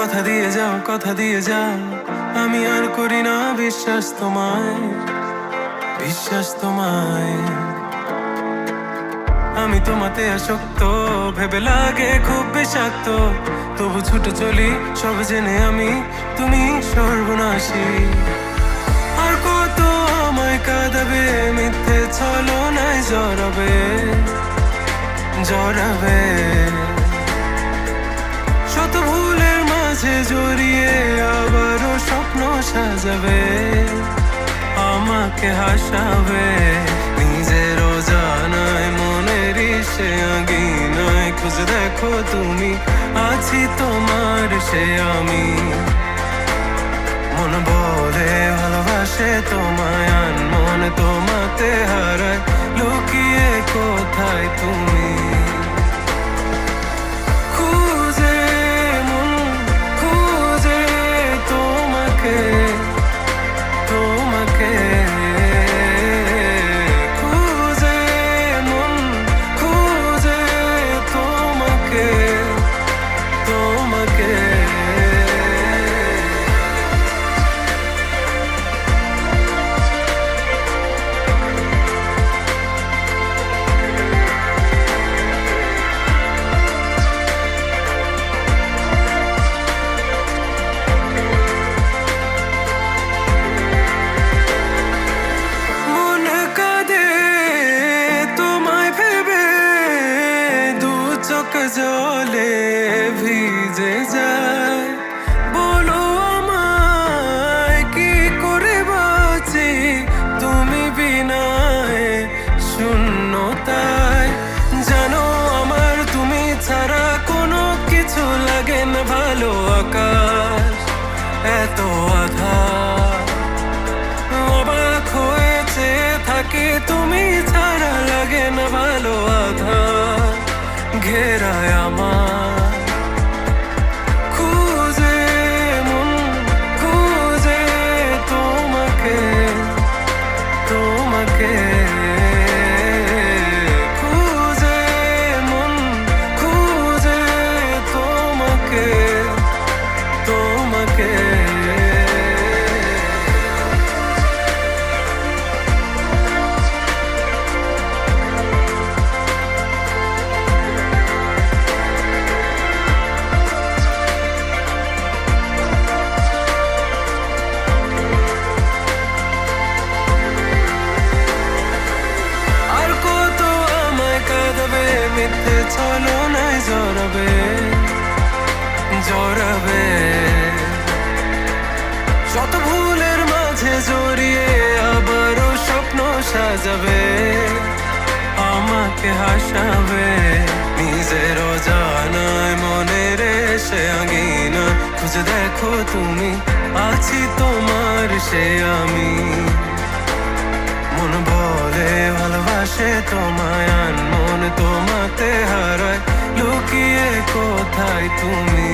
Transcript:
কথা দিয়ে যাও, আমি আর করি না বিশ্বাস তোমায়। আমি তোমাতে আসক্ত, ভেবে লাগে খুব বিষাক্ত, তবু ছুটে চলি সব জেনে আমি তুমি সর্বনাশী। আর কত আমায় কাঁদাবে, মিথ্যে ছলনায় জড়াবে। শত ভুলের মাঝে জড়িয়ে আবারও স্বপ্ন সাজাবে, আমাকে হাসাবে। নিজেরও জানায় মনেরই সে আঙিনায় খুঁজে দেখো তুমি, আছি তোমার সে আমি। মন বলে ভালোবাসে তোমায়, মন তোমাতে হারায়, লুকিয়ে কোথায় তুমি। জলে ভিজে যায়, বলো আমায় কি করে বাঁচি তুমি বিনায় শূন্যতায়। জানো আমার তুমি ছাড়া কোনো কিছু লাগে না ভালো, আকাশ এত আধার। অবাক হয়েছে থাকি তুমি ছাড়া লাগে না ভালো, আধার ঘেরায় আমার। মন খুঁজে তোমাকে মন খুঁজে তোমাকে। মিথ্যে ছলনায় জড়াবে। শত ভুলের মাঝে জড়িয়ে আবারও স্বপ্ন সাজাবে, আমাকে হাসাবে। নিজেরও জানায় মনের সে আঙিনা খুঁজে দেখো তুমি, আছি তোমার সে আমি। মন বলে ভালোবাসে তোমায়, মন তোমাতে হারায়, লুকিয়ে কোথায় তুমি।